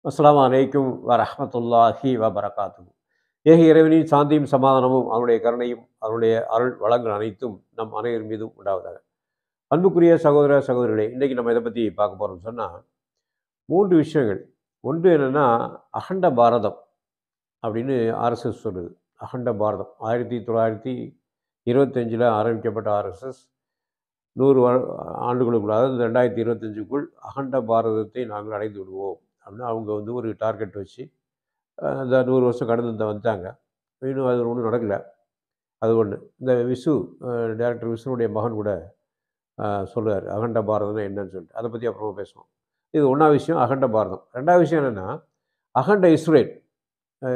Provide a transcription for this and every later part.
அஸ்ஸலாமு அலைக்கும் வரஹ்மத்துல்லாஹி வபரகாத்துஹு. ஏக இறைவனின் சாந்தியும் சமாதானமும் அவனுடைய கருணையும் அவனுடைய அருள் வளங்கள் அனைத்தும் நம் அனைவர் மீதும் உண்டாவதாக. அன்புக்குரிய சகோதர சகோதரிகளே, இன்னைக்கு நம்ம எதை பத்தி பார்க்க போறோம்னு சொன்னா, 3 விஷயங்கள். ஒன்று என்னன்னா, அகண்ட பாரதம் அப்படின்னு ஆர்எஸ்எஸ் சொல்லுது. அகண்ட பாரதம் 1925ல ஆரம்பிக்கப்பட்ட ஆர்எஸ்எஸ் 100 ஆண்டுகளுக்குள்ள, அதாவது 2025க்குள் அகண்ட பாரதத்தை நாங்கள் அடைந்து விடுவோம் அப்படின்னு அவங்க வந்து ஒரு டார்கெட் வச்சு அந்த 100 வருஷம் கடந்து வந்துட்டாங்க. இன்னும் அது ஒண்ணும் நடக்கல. அது ஒண்ணு. இந்த விசு டைரக்டர் விசுனுடைய மகன் கூட சொல்லுவாரு. அகண்ட பாரதம்னா என்னன்னு சொல்லிட்டு. அத பத்தி அப்புறமா பேசுவோம். இது 1வது விஷயம் அகண்ட பாரதம். 2வது விஷயம் என்னன்னா, அகண்ட இஸ்ரேல்.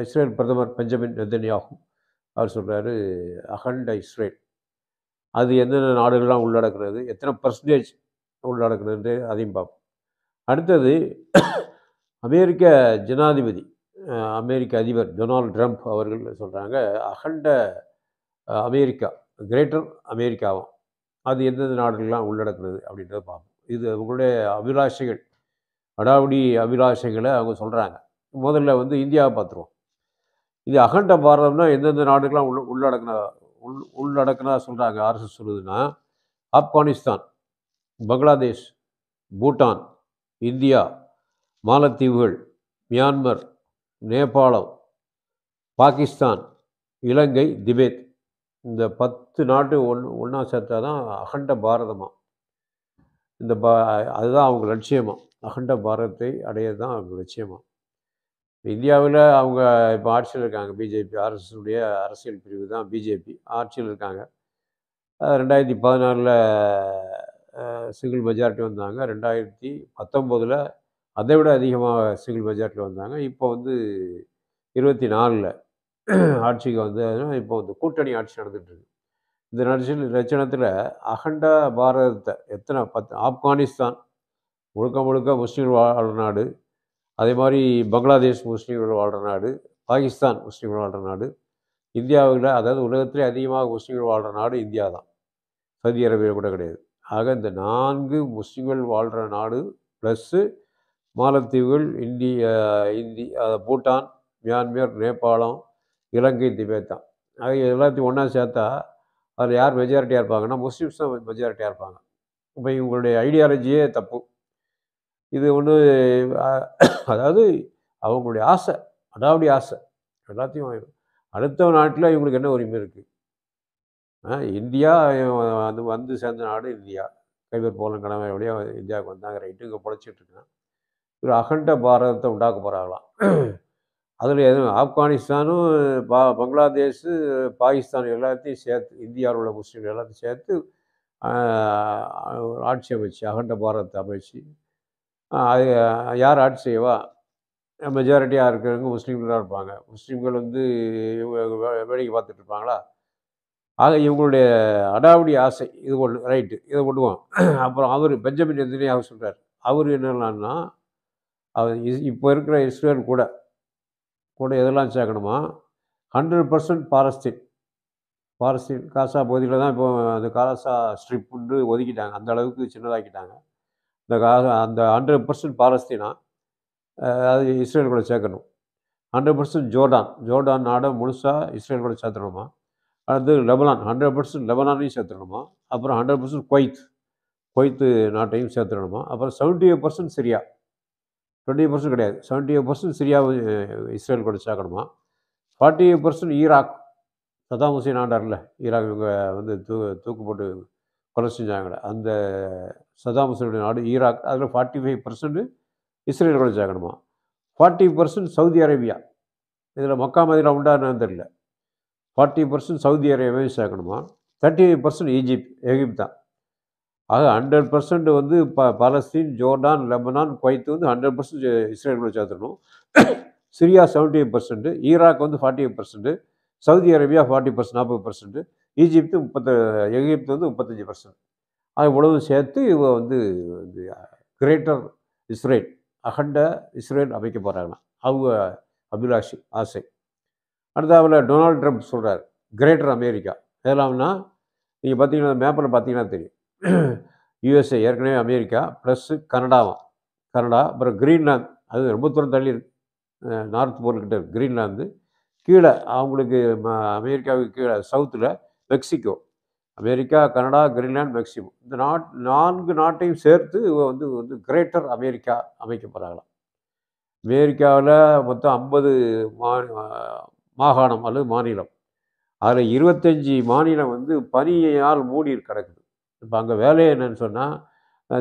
இஸ்ரேல் பிரதமர் பெஞ்சமின் நெதன்யாகு அவர் சொல்றாரு, அகண்ட இஸ்ரேல். அது எந்தெந்த நாடுகள்லாம் உள்ளடக்குறது, எத்தனை பெர்சன்டேஜ் உள்ளடக்குதுன்ட்டு அதையும் பார்ப்போம். அடுத்தது அமெரிக்க ஜனாதிபதி, அமெரிக்க அதிபர் டொனால்ட் ட்ரம்ப் அவர்கள் சொல்றாங்க, அகண்ட அமெரிக்கா, கிரேட்டர் அமெரிக்காவாம். அது எந்தெந்த நாடுகள்லாம் உள்ளடக்குது அப்படின்றத பார்ப்போம். இது அவங்களுடைய அபிலாஷைகள், அடாவடி அபிலாஷைகள அவங்க சொல்றாங்க. முதல்ல வந்து இந்தியாவ பார்த்துருவோம். இது அகண்ட பாரதம்னா எந்தெந்த நாடுகள்லாம் உள்ளடக்குனதா சொல்றாங்க ஆர்எஸ்எஸ் சொல்லுதுன்னா, ஆப்கானிஸ்தான், பங்களாதேஷ், பூட்டான், இந்தியா, மாலத்தீவுகள், மியான்மர், நேபாளம், பாகிஸ்தான், இலங்கை, திபெத். இந்த 10 நாடு ஒண்ணா சேர்த்தா தான் அகண்ட பாரதமாம். இந்த அதுதான் அவங்க லட்சியமாம். அகண்ட பாரதத்தை அடையறது தான் அவங்க லட்சியமாம். இந்தியாவுல அவங்க இப்ப ஆட்சியில இருக்காங்க. பிஜேபி, ஆர்எஸ்எஸ்னுடைய அரசியல் பிரிவு தான் பிஜேபி. ஆட்சியில இருக்காங்க. 2016ல சிங்கிள் மெஜாரிட்டி வந்தாங்க. 2019ல அதை விட அதிகமா சிங்கிள் மெஜாரிட்டில வந்தாங்க. இப்போ வந்து 24ல ஆட்சிக்கு வந்து இப்போ வந்து கூட்டணி ஆட்சி நடந்துட்டு இருக்கு. இந்த லட்சணத்தில் அகண்ட பாரதத்தை எத்தனை 10 ஆப்கானிஸ்தான் முழுக்க முழுக்க முஸ்லீம்கள் வாழ்கிற நாடு. அதே மாதிரி பங்களாதேஷ் முஸ்லீம்கள் வாழ்கிற நாடு. பாகிஸ்தான் முஸ்லீம்கள் வாழ்கிற நாடு. இந்தியாவில், அதாவது உலகத்திலே அதிகமாக முஸ்லீம்கள் வாழ்கிற நாடு இந்தியா தான். சவுதி அரேபியா கூட கிடையாது. ஆக இந்த 4 முஸ்லீம்கள் வாழ்கிற நாடு ப்ளஸ்ஸு மாலத்தீவுகள், பூட்டான், மியான்மர், நேபாளம், இலங்கை, திபெத் தான். ஆக எல்லாத்தையும் ஒன்றா சேர்த்தா அதில் யார் மெஜாரிட்டியாக இருப்பாங்கன்னா, முஸ்லீம்ஸ் தான் மெஜாரிட்டியாக இருப்பாங்க. இப்போ இவங்களுடைய ஐடியாலஜியே தப்பு. இது ஒன்று, அதாவது அவங்களுடைய ஆசை, அடாவடி ஆசை. எல்லாத்தையும் அடுத்த நாட்டில் இவங்களுக்கு என்ன உரிமை இருக்குது? இந்தியா அது வந்து சேர்ந்த நாடு இந்தியா. கைபர் போலன் கடமை வழியா இந்தியாவுக்கு வந்தாங்க, ரைட்டு. இங்கே பொழைச்சிட்டு இருக்காங்க. ஒரு அகண்ட பாரதத்தை உண்டாக்க போகிறாங்களாம். அதில் எதுவும் ஆப்கானிஸ்தானும், பங்களாதேஷு, பாகிஸ்தான் எல்லாத்தையும் சேர்த்து, இந்தியாவில் உள்ள முஸ்லீம்கள் எல்லாத்தையும் சேர்த்து ஒரு ஆட்சி அமைச்சு, அகண்ட பாரதத்தை அமைச்சு, அது யார் ஆட்சி செய்வா? மெஜாரிட்டியாக இருக்கிறவங்க முஸ்லீம்கள் தான் இருப்பாங்க. முஸ்லீம்கள் வந்து இவங்க வேடிக்கை பார்த்துட்டு இருப்பாங்களா? ஆக இவங்களுடைய அடாவடி ஆசை இது ஒன்று, ரைட்டு. இதை விடுவோம். அப்புறம் அவர் பெஞ்சமின் நெதன்யாகு சொல்கிறார். அவர் என்னன்னா, அவர் இப்போ இருக்கிற இஸ்ரேல் கூட கூட எதெல்லாம் சேர்க்கணுமா, 100% பாலஸ்தீன். பாலஸ்தீன் காசா பகுதியில் தான் இப்போ அந்த காசா ஸ்ட்ரிப் வந்து ஒதுக்கிட்டாங்க. அந்த அளவுக்கு சின்னதாக்கிட்டாங்க. இந்த அந்த 100% பாலஸ்தீனா, அது இஸ்ரேல் கூட சேர்க்கணும். 100% ஜோர்டான். ஜோர்டான் நாடை முழுசா இஸ்ரேல் கூட சேர்த்துடணுமா. அடுத்து லெபனான், 100% லெபனானையும் சேர்த்துடணுமா. அப்புறம் 100% குவைத்து நாட்டையும் சேர்த்துடணுமா. அப்புறம் 78% சிரியா. 20% கிடையாது. 78% சிரியாவை இஸ்ரேல் கூட சேர்க்கணுமா. 48% ஈராக். சதாம் ஹுசேன் ஆண்டார்ல, ஈராக் இவங்க வந்து தூக்கு போட்டு கொலை செஞ்சாங்களே, அந்த சதாம் ஹுசேனுடைய நாடு ஈராக். அதில் 45% இஸ்ரேல் கூட சேர்க்கணுமா. 40% சவுதி அரேபியா. இதில் மக்கா மதினா உண்டான்னு தெரியல. 40% சவுதி அரேபியாவையும் சேர்க்கணுமா. 38% எகிப்து தான். ஆக 100% வந்து பாலஸ்தீன், ஜோர்டான், லெபனான், குவைத் வந்து 100% இஸ்ரேல் கூட சேர்த்துடணும். சிரியா 78%, ஈராக் வந்து 48%, சவுதி அரேபியா 40%, எகிப்து வந்து 35%. அது இவ்வளவு சேர்த்து இவங்க வந்து கிரேட்டர் இஸ்ரேல், அகண்ட இஸ்ரேல் அமைக்க போகிறாங்களாம். அவங்க அபிலாஷை, ஆசை. அடுத்தாப்புல டொனால்ட் ட்ரம்ப் சொல்கிறார், கிரேட்டர் அமெரிக்கா. எதெல்லாம்னா, நீங்கள் பார்த்தீங்கன்னா மேப்பில் பார்த்தீங்கன்னா தெரியும். யுஎஸ்ஏ ஏற்கனவே அமெரிக்கா ப்ளஸ் கனடாவாம். கனடா, அப்புறம் கிரீன்லாந்து அது ரொம்ப தூரம் தள்ளி இருக்கு. நார்த் போல்கிட்ட இருக்கு கிரீன்லாந்து. கீழே அவங்களுக்கு அமெரிக்காவுக்கு கீழே சவுத்தில் Mexico. America, Canada, Greenland, Mexico. இந்த 4 நாட்டையும் சேர்த்து வந்து வந்து கிரேட்டர் அமெரிக்கா அமைக்க போகிறாங்களாம். அமெரிக்காவில் மொத்தம் 50 மாகாணம் அல்லது மாநிலம். அதில் 25 மாநிலம் வந்து பனியால் மூடி கிடக்குது. இப்போ அங்கே வேலை என்னன்னு சொன்னால்,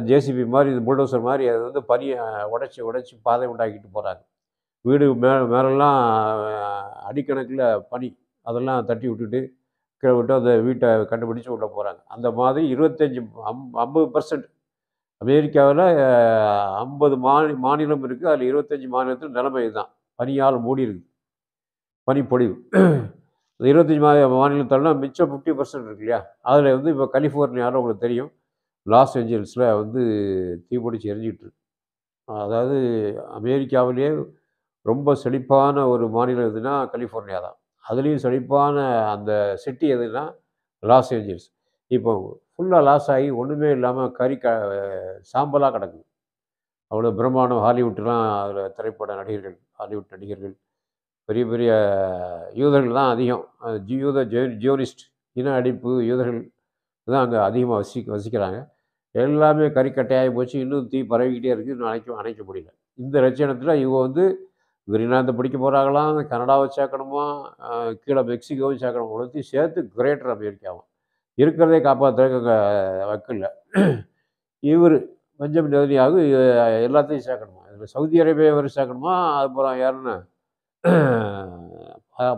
ஜேசிபி மாதிரி, இந்த புல்டோசர் மாதிரி அது வந்து பனியை உடைச்சி உடைச்சி பாதை உண்டாக்கிட்டு போகிறாங்க. வீடு மேலெல்லாம் அடிக்கணக்கில் பனி, அதெல்லாம் தட்டி விட்டுட்டு கீழே விட்டு அந்த வீட்டை கண்டுபிடிச்சு உள்ளே போகிறாங்க. அந்த மாதிரி 50% அமெரிக்காவில் 50 மாநிலம் இருக்குது. அதில் 25 மாநிலத்தில் நிலைமை இதுதான். பனியால் மூடி இருக்குது, பனிப்பொழிவு. இந்த 25 மாநிலத்தில்னா மிச்சம் 50% இருக்கு இல்லையா? அதில் வந்து இப்போ கலிஃபோர்னியாவில் உங்களுக்கு தெரியும், லாஸ் ஏஞ்சல்ஸில் வந்து தீப்பிடிச்சு எரிஞ்சிட்டு இருக்கு. அதாவது அமெரிக்காவிலேயே ரொம்ப செழிப்பான ஒரு மாநிலம் எதுனா கலிஃபோர்னியா தான். அதுலேயும் செழிப்பான அந்த சிட்டி எதுனா லாஸ் ஏஞ்சல்ஸ். இப்போ ஃபுல்லாக லாஸ் ஆகி ஒன்றுமே இல்லாமல் சாம்பலாக கிடக்குது. அவ்வளோ பிரம்மாண்டம். ஹாலிவுட்லாம் அதில் திரைப்பட நடிகர்கள், ஹாலிவுட் நடிகர்கள், பெரிய பெரிய யூதர்கள் தான் அதிகம். ஜியோனிஸ்ட் இன அடிப்பு யூதர்கள் தான் அங்கே அதிகமாக வசிக்கிறாங்க. எல்லாமே கறிக்கட்டையாகி போச்சு. இன்னும் தீ பரவிக்கிட்டே இருக்குது. இன்னும் அணைக்க முடியல. இந்த லட்சணத்தில் இவங்க வந்து கிரீன்லாந்தை பிடிக்க போகிறாங்களாம், கனடாவை சேர்க்கணுமா, கீழே மெக்சிகோவும் சேர்க்கணும். உலகத்தையும் சேர்த்து கிரேட்டர் அமெரிக்காவும் இருக்கிறதே காப்பாற்றுறதுக்கு வக்கில்ல. இவர் பெஞ்சமின் நேதன்யாகு எல்லாத்தையும் சேர்க்கணுமா? இதில் சவுதி அரேபியா வரை சேர்க்கணுமா? அப்புறம் யாருன்னு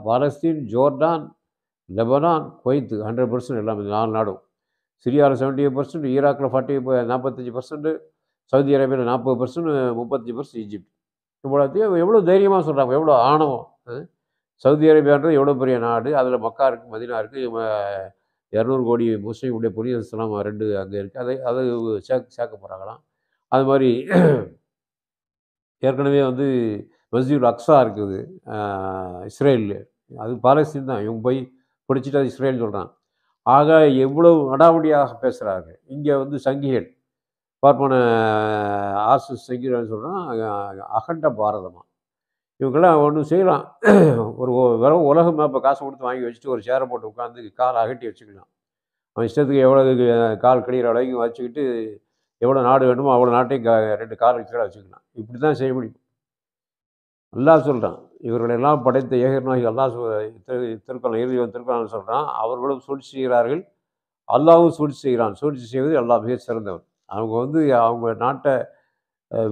பாலஸ்தீன், ஜோர்டான், லெபனான், குவைத் 100% எல்லாமே 4 நாடும். சிரியாவில் 78%, ஈராக்கில் 45%, சவுதி அரேபியாவில் 40%, 35% ஈஜிப்ட். இவ்வளோத்தையும் எவ்வளோ தைரியமாக சொல்கிறாங்க, எவ்வளோ ஆணவம். சவுதி அரேபியான்றது எவ்வளோ பெரிய நாடு, அதில் மக்கா இருக்குது, மதினா இருக்குது, 200 கோடி முஸ்லீமுடைய புனித ஸ்தலம் 2 அங்கே இருக்குது. அதை சேர்க்க போகிறாங்களாம். அது மாதிரி ஏற்கனவே வந்து மஸ்ஜிதுல் அக்ஸா இருக்குது இஸ்ரேலில், அது பாலஸ்தீன் தான். இவங்க போய் பிடிச்சிட்டு அது இஸ்ரேல் சொல்கிறான். ஆக எவ்வளவு அடாவடியாக பேசுகிறார்கள். இங்கே வந்து சங்கிகள் பார்ப்பன ஆர்எஸ்எஸ் சங்கிகள் சொல்கிறான் அகண்ட பாரதமாக. இவங்கெல்லாம் ஒன்றும் செய்யலாம். ஒரு வெறும் உலக மேப்பை காசு கொடுத்து வாங்கி வச்சுட்டு ஒரு சேரை போட்டு உட்காந்து காலை அகட்டி வச்சுக்கலாம். அவன் இஷ்டத்துக்கு எவ்வளோ கால் கிளியிற அளவுக்கு வச்சுக்கிட்டு எவ்வளோ நாடு வேணுமோ அவ்வளோ நாட்டையும் 2 காலுக்கு கீழே வச்சுக்கலாம். இப்படி தான் செய்ய முடியும். அல்லாஹ் சொல்கிறான், இவர்களெல்லாம் படைத்த ஏகர்நாயகி அல்லாஹ் திருக்குறள் இறுதிவன் திருக்குறள் சொல்கிறான், அவர்களும் சூழ்ச்சி செய்கிறார்கள், அல்லாஹ்வும் சூழ்ச்சி செய்கிறான். சூழ்ச்சி செய்வது அல்லாஹ் மிக சிறந்தவன். அவங்க வந்து அவங்க நாட்டை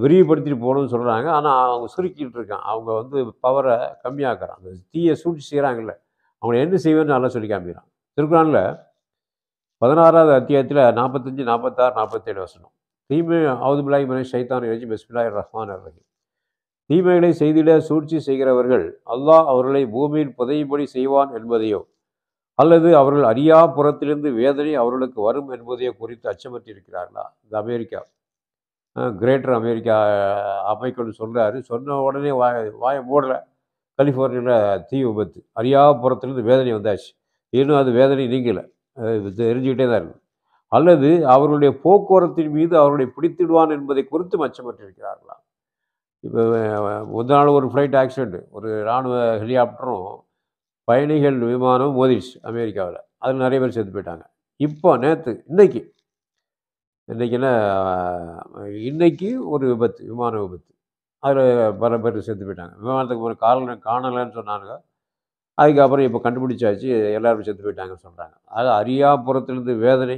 விரிவுபடுத்திட்டு போகணும்னு சொல்கிறாங்க. ஆனால் அவங்க சுருக்கிட்டு இருக்கான். அவங்க வந்து பவரை கம்மியாக்குறான். அந்த தீயை சூழ்ச்சி செய்கிறாங்கல்ல, அவங்களை என்ன செய்வேன்னு நல்லா சொல்லி காமிக்கிறான். திருக்குறானில் 16வது அத்தியாயத்தில் 45, 46, 47 வசனம். தீமை அவுது பில்லாஹி மினஷ் ஷைத்தானிர் ரஜீம் பிஸ்மில்லாஹிர் ரஹ்மானிர் ரஹீம். தீமைகளை செய்திட சூழ்ச்சி செய்கிறவர்கள் அல்லாஹ் அவர்களை பூமியில் புதையும்படி செய்வான் என்பதையோ அல்லது அவர்கள் அறியா புறத்திலிருந்து வேதனை அவர்களுக்கு வரும் என்பதையோ குறித்து அச்சமற்றிருக்கிறார்களா? இந்த அமெரிக்கா கிரேட்டர் அமெரிக்கா அமைக்கணும்னு சொல்கிறாரு. சொன்ன உடனே வாயை மூடலை. கலிஃபோர்னியாவில் தீ விபத்து, அறியா புறத்திலிருந்து வேதனை வந்தாச்சு. இன்னும் அது வேதனை நீங்கலை, தெரிஞ்சுக்கிட்டே தான் இருக்குது. அல்லது அவர்களுடைய போக்குவரத்தின் மீது அவர்களை பிடித்திடுவான் என்பதை குறித்து அச்சமற்றிருக்கிறார்களா? இப்போ முந்த நாள் ஒரு ஃப்ளைட் ஆக்சிடெண்ட், ஒரு இராணுவ ஹெலிகாப்டரும் பயணிகள் விமானம் மோதிடுச்சு அமெரிக்காவில். அதில் நிறைய பேர் செத்து போயிட்டாங்க. இப்போ இன்னைக்கு ஒரு விபத்து, விமான விபத்து. அதில் பல பேர் செத்து போயிட்டாங்க. விமானத்துக்கு ஒரு காணலைன்னு சொன்னாங்க. அதுக்கப்புறம் இப்போ கண்டுபிடிச்சாச்சு, எல்லோரும் செத்து போயிட்டாங்கன்னு சொல்கிறாங்க. அது அறியாப்புறத்துலேருந்து வேதனை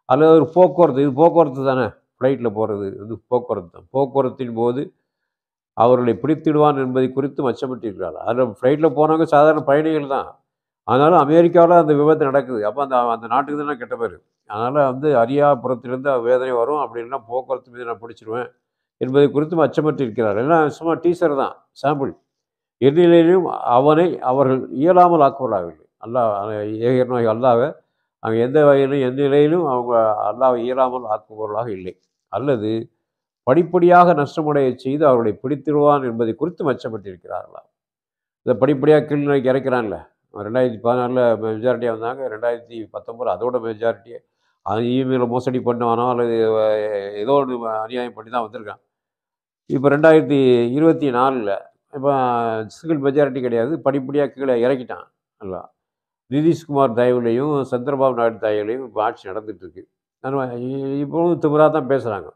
அல்லது ஒரு போக்குவரத்து, இது போக்குவரத்து தானே, ஃப்ளைட்டில் போகிறது வந்து போக்குவரத்து தான். போக்குவரத்தின் போது அவர்களை பிடித்திடுவான் என்பதை குறித்து அச்சமற்றிருக்கிறார்கள். அதில் ஃப்ளைட்டில் போனவங்க சாதாரண பயணிகள் தான். அதனால அமெரிக்காவில் அந்த விபத்து நடக்குது. அப்போ அந்த நாட்டுக்கு தானே கெட்ட பேர். அதனால் வந்து அறியாப்புறத்திலிருந்து வேதனை வரும், அப்படின்னா போக்குவரத்து மீது நான் பிடிச்சிருவேன் என்பதை குறித்தும் அச்சமற்று இருக்கிறார். எல்லாம் சும்மா டீசர் தான், சாம்பிள். எந்நிலையிலும் அவனை அவர்கள் இயலாமல் ஆக்குவதாகவில்லை. ஏகர்நாயகி அல்லாஹ்வை அவங்க எந்த வகையிலும் எந்த நிலையிலும் அவங்க அல்லாஹ்வை இயலாமல் ஆக்குபவர்களாக இல்லை. அல்லது படிப்படியாக நஷ்டமடைய செய்து அவர்களை பிடித்திடுவான் என்பதை குறித்து அச்சப்பட்டிருக்கிறார்களா? இதை படிப்படியாக கீழ் நோக்கி இறக்கிறான்ல. 2016 மெஜாரிட்டியாக வந்தாங்க. 2019 அதோட மெஜாரிட்டியை அது இமெயிலில் மோசடி பண்ணுவானோ அல்லது ஏதோ ஒன்று அநியாயம் பண்ணி தான் வந்திருக்கான். இப்போ 2024ல் இப்போ சிங்கிள் மெஜாரிட்டி கிடையாது, படிப்படியாக கீழே இறக்கிட்டான் எல்லாம். நிதிஷ்குமார் தயவுலையும் சந்திரபாபு நாயுடு தயவுலையும் இப்போ ஆட்சி நடந்துகிட்ருக்கு. ஆனால் இப்போவும் திமிராக தான் பேசுகிறாங்க.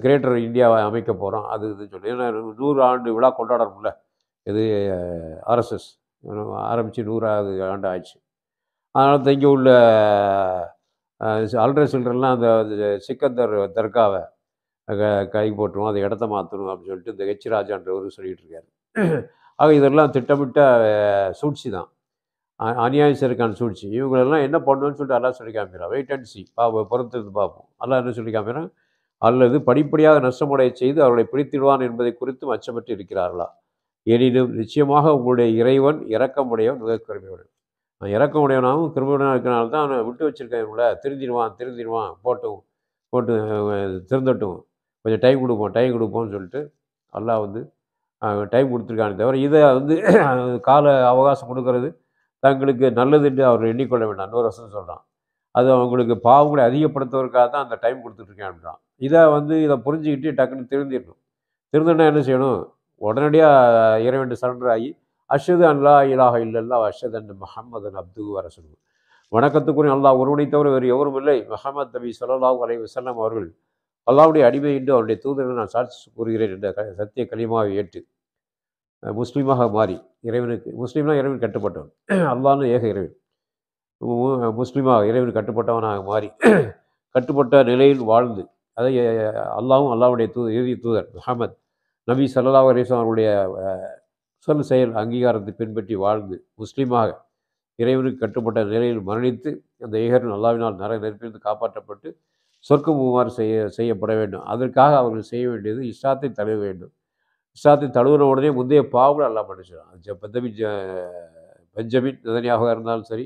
கிரேட்டர் இந்தியாவை அமைக்க போகிறோம் அது இதுன்னு சொல்லி. ஏன்னா 100 ஆண்டு விழா கொண்டாடணும்ல. இது ஆர்எஸ்எஸ் ஆரம்பித்து 100வது ஆண்டு ஆயிடுச்சு. அதனால் இங்கே உள்ள அல்ட்ரா சில்ட்ரன்லாம் அந்த சிக்கந்தர் தர்காவை கை போட்டுருவோம், அதை இடத்த மாற்றணும் அப்படின்னு சொல்லிட்டு இந்த ஹெச் ராஜான்றவர் சொல்லிகிட்டு இருக்காரு. ஆக இதெல்லாம் திட்டமிட்ட சூழ்ச்சி தான். அநியாயம் சரிக்கான சூழ்ச்சி. இவங்களெல்லாம் என்ன பண்ணுன்னு சொல்லிட்டு அல்லா சொல்லி காமிக்கிறான். வெயிட் அண்ட் சி, பொறுத்திருந்து பார்ப்போம். அல்லா என்ன சொல்லி காமிக்கிறான், அல்லது படிப்படியாக நஷ்டமடைய செய்து அவர்களை பிடித்திடுவான் என்பதை குறித்தும் அச்சப்பட்டு இருக்கிறார்களா? எனினும் நிச்சயமாக உங்களுடைய இறைவன் இரக்கமுடையவன், மிக கிருபையுடையவன். நான் இரக்கமுடையவனாகவும் கிருபையுடையவனாக இருக்கிறனால தான் அவனை விட்டு வச்சிருக்கேன். இவங்கள திருந்திடுவான் போட்டு திருந்தட்டும், கொஞ்சம் டைம் கொடுப்போம்னு சொல்லிட்டு அல்லாஹ் வந்து டைம் கொடுத்துருக்கானே தவிர இதை வந்து கால அவகாசம் கொடுக்கறது தங்களுக்கு நல்லது என்று அவர் எண்ணிக்கொள்ள வேண்டாம். இன்னொரு வருஷம் சொல்கிறான். அது அவங்களுக்கு பாவங்களை அதிகப்படுத்துவதற்காக தான் அந்த டைம் கொடுத்துட்ருக்கேன் அப்படின்றான். இதை புரிஞ்சுக்கிட்டு டக்குன்னு திருந்திடணும். திருந்தனா என்ன செய்யணும்? உடனடியாக இறைவன் சரண்டர் ஆகி அஷ்ஹது அன் லா இலாஹ இல்லல்லாஹ் அஷ்ஹது அன்ன முஹம்மதன் அப்துஹு வ ரசூலுஹு, வணக்கத்துக்குரிய அல்லாஹ் ஒருவனை தவிர வேறு எவரும் இல்லை, முஹம்மது நபி ஸல்லல்லாஹு அலைஹி வஸல்லம் அவர்கள் அல்லாஹ்வுடைய அடிமை என்று அவருடைய தூதரை நான் சாட்சி கூறுகிறேன் என்ற சத்திய கலிமாவை ஏற்று முஸ்லீமாக மாறி முஸ்லீம்னா இறைவன் கட்டுப்பட்டவன், அல்லாஹ்னு ஏக இறைவன், முஸ்லீமாக இறைவன் கட்டுப்பட்டவனாக மாறி கட்டுப்பட்ட நிலையில் வாழ்ந்து அதை அல்லாஹ்வும் அல்லாஹ்வுடைய இறுதி தூதர் முஹம்மது நபி ஸல்லல்லாஹு அலைஹி வஸல்லம் அவருடைய சொல் செயல் அங்கீகாரத்தை பின்பற்றி வாழ்ந்து முஸ்லீமாக இறைவனுக்கு கட்டுப்பட்ட நிலையில் மரணித்து அந்த ஏகரின் அல்லாஹ்வினால் நெருப்பிலிருந்து காப்பாற்றப்பட்டு சொர்க்கம் செய்யப்பட வேண்டும். அதற்காக அவர்கள் செய்ய வேண்டியது இஸ்லாத்தை தழுவ வேண்டும். இஸ்லாத்தை தழுவின உடனே முந்தைய பாவங்களை எல்லாம் மன்னிச்சிடும். பெஞ்சமின் நெதன்யாகுவாக இருந்தாலும் சரி,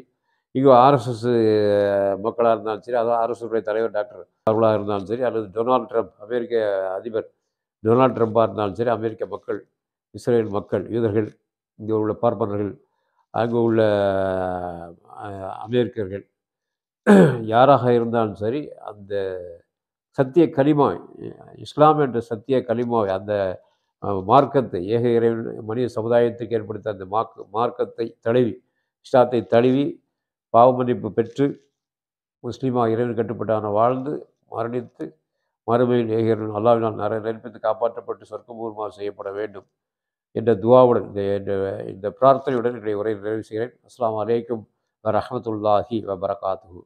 இங்கே ஆர்எஸ்எஸ் மக்களாக இருந்தாலும் சரி, அதாவது ஆர்எஸ்எஸ் தலைவர் டாக்டர் அவர்களாக இருந்தாலும் சரி, அல்லது டொனால்ட் ட்ரம்ப் அமெரிக்க அதிபர் டொனால்ட் ட்ரம்பாக இருந்தாலும் சரி, அமெரிக்க மக்கள், இஸ்ரேல் மக்கள், யூதர்கள், இங்கே உள்ள பார்ப்பனர்கள், அங்கே உள்ள அமெரிக்கர்கள், யாராக இருந்தாலும் சரி, அந்த சத்திய கலிமா, இஸ்லாம் என்ற சத்திய கலிமாவை, அந்த மார்க்கத்தை, ஏக இறைவன் மனித சமுதாயத்துக்கு ஏற்படுத்த அந்த மார்க்கத்தை தழுவி, இஸ்லாத்தை தழுவி பாவ மன்னிப்பு பெற்று முஸ்லீமாக இறைவன் கட்டுப்பட்டான வாழ்ந்து மரணித்து மறுமையில் ஏக இறைவன் அல்லாஹ்வினால் நெருப்பித்து காப்பாற்றப்பட்டு சொர்க்கபூர்வமாக செய்யப்பட வேண்டும் என்ற துஆவுடன் இந்த பிரார்த்தனையுடன் என்னுடைய உரையை நிறைவு செய்கிறேன். அஸ்ஸலாமு அலைக்கும் வ ரஹ்மத்துல்லாஹி வ பரகாத்துஹு.